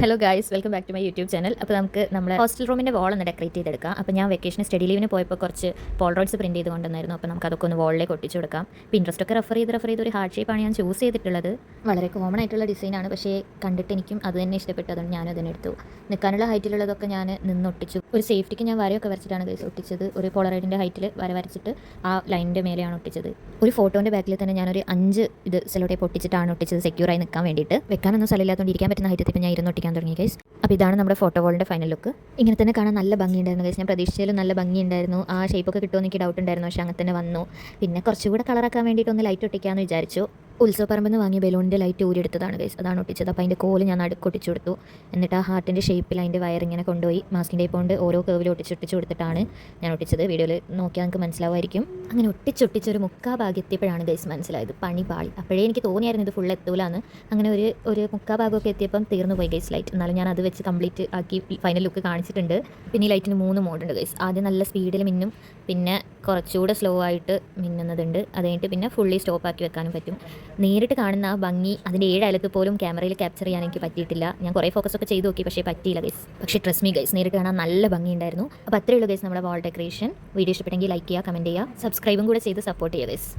Hello guys, welcome back to my YouTube channel. അപ്പോൾ നമുക്ക് നമ്മുടെ ഹോസ്റ്റൽ റൂമിൻ്റെ വാൾ ഒന്ന് ഡെക്കറേറ്റ് ചെയ്തെടുക്കാം. അപ്പോൾ ഞാൻ വെക്കേഷൻ സ്റ്റഡി ലീവിന് പോയപ്പോൾ കുറച്ച് പോളറോയിഡ്സ് പ്രിൻറ്റ് ചെയ്ത് കൊണ്ടുവന്നായിരുന്നു. അപ്പോൾ നമുക്ക് അതൊക്കെ ഒന്ന് വാളിലേക്ക് ഒട്ടിച്ചു കൊടുക്കാം. പിൻട്രസ്റ്റ് ഒക്കെ റെഫർ ചെയ്ത് ഒരു ഹാർട്ട് ഷേപ്പാണ് ഞാൻ ചൂസ് ചെയ്തിട്ടുള്ളത്. വളരെ കോമൺ ആയിട്ടുള്ള ഡിസൈനാണ്, പക്ഷേ കണ്ടിട്ട് എനിക്കും അത് തന്നെ ഇഷ്ടപ്പെട്ടു. അതുകൊണ്ട് ഞാൻ അതിനെടുത്തു. നിൽക്കാനുള്ള ഹൈറ്റിലുള്ളതൊക്കെ ഞാൻ നിന്നൊട്ടിച്ചു. ഒരു സേഫ്റ്റിക്ക് ഞാൻ വരയൊക്കെ വരച്ചിട്ടാണ് ഗൈസ് ഒട്ടിച്ചത്. ഒരു പോളറോയിഡിൻ്റെ ഹൈറ്റിൽ വരച്ചിട്ട് ആ ലൈനിൻ്റെ മേലെയാണ് ഒട്ടിച്ചത്. ഒരു ഫോട്ടോൻ്റെ ബാക്കിൽ തന്നെ ഞാനൊരു 5 ഇത് സെല്ലോ ടേപ്പ് ഒട്ടിച്ചിട്ടാണ് ഒട്ടിച്ചത്, സെക്യൂറായി നിൽക്കാൻ വേണ്ടിയിട്ട്. വെക്കാനൊന്നും സ്ഥലമില്ലാത്തതുകൊണ്ട് ഇരിക്കാൻ പറ്റുന്ന ഹൈറ്റത്തിൽ ഞാൻ ഒട്ടിക്കാൻ തുടങ്ങി ഗൈസ്. അപ്പോൾ ഇതാണ് നമ്മുടെ ഫോട്ടോ വോളിൻ്റെ ഫൈനൽ ലുക്ക്. ഇങ്ങനെ തന്നെ കാണാൻ നല്ല ഭംഗിയുണ്ടായിരുന്നു ഗൈസ്. ഞാൻ പ്രതീക്ഷിച്ചാലും നല്ല ഭംഗിയുണ്ടായിരുന്നു. ആ ഷേപ്പൊക്കെ കിട്ടുമോ എനിക്ക് ഡൗട്ട് ഉണ്ടായിരുന്നു, പക്ഷേ അങ്ങനെ തന്നെ വന്നു. പിന്നെ കുറച്ചുകൂടെ കളറാക്കാൻ വേണ്ടിയിട്ട് ഒന്ന് ലൈറ്റ് ഒട്ടിക്കാമെന്ന് വിചാരിച്ചു. ഉത്സവപ്പറമ്പിൽ നിന്ന് വാങ്ങിയ ബലൂണിൻ്റെ ലൈറ്റ് ഊരിയെടുത്തതാണ് ഗൈസ്, അതാണ് ഒട്ടിച്ചത്. അപ്പോൾ അതിൻ്റെ കോല് ഞാൻ നടുക്കൊട്ടിച്ചു കൊടുത്തു. എന്നിട്ട് ആ ഹാർട്ടിൻ്റെ ഷേപ്പിൽ അതിൻ്റെ വയറിങ്ങനെ കൊണ്ടുപോയി മാസ്കിൻ്റെ ടേപ്പ് കൊണ്ട് ഓരോ കേവിലും ഒട്ടിച്ച് കൊടുത്തിട്ടാണ് ഞാൻ ഒട്ടിച്ചത്. വീഡിയോയിൽ നോക്കിയാൽ നമുക്ക് മനസ്സിലാവുമായിരിക്കും. അങ്ങനെ ഒട്ടിച്ചൊരു മുക്കാ ഭാഗം എത്തിയപ്പോഴാണ് ഗൈസ് മനസ്സിലായത് പണി പാളി. അപ്പോഴേ എനിക്ക് തോന്നിയായിരുന്നു ഇത് ഫുൾ എത്തൂലാന്ന്. അങ്ങനെ ഒരു മുക്കാ ഭാഗമൊക്കെ എത്തിയപ്പം തീർന്നു പോയി ഗൈസ് ലൈറ്റ്. എന്നാലും ഞാൻ അത് വെച്ച് കംപ്ലീറ്റ് ആക്കി ഫൈനൽ ലുക്ക് കാണിച്ചിട്ടുണ്ട്. പിന്നെ ഈ ലൈറ്റിന് 3 മോഡുണ്ട് ഗൈസ്. ആദ്യം നല്ല സ്പീഡിൽ മിന്നും, പിന്നെ കുറച്ചുകൂടെ സ്ലോ ആയിട്ട് മിന്നുന്നതുണ്ട്. അത് കഴിഞ്ഞിട്ട് പിന്നെ ഫുള്ളി സ്റ്റോപ്പ് ആക്കി വെക്കാനും പറ്റും. നേരിട്ട് കാണുന്ന ആ ഭംഗി അതിൻ്റെ 7 അയലത്ത് പോലും ക്യാമറയിൽ ക്യാപ്ചർ ചെയ്യാൻ എനിക്ക് പറ്റിയിട്ടില്ല. ഞാൻ കുറേ ഫോക്കസൊക്കെ ചെയ്ത് നോക്കി, പക്ഷേ പറ്റിയില്ല ഗൈസ്. പക്ഷേ ട്രസ്റ്റ് മീ ഗൈസ്, നേരിട്ട് കാണാൻ നല്ല ഭംഗിയുണ്ടായിരുന്നു. അപ്പോൾ അത്രയേ ഉള്ളൂ ഗൈസ് നമ്മുടെ വാൾ ഡെക്കറേഷൻ. വീഡിയോ ഇഷ്ടപ്പെട്ടെങ്കിൽ ലൈക്ക് ചെയ്യുക, കമൻറ്റ് ചെയ്യുക, സബ്സ്ക്രൈബും കൂടെ ചെയ്ത് സപ്പോർട്ട് ചെയ്യുക ഗൈസ്.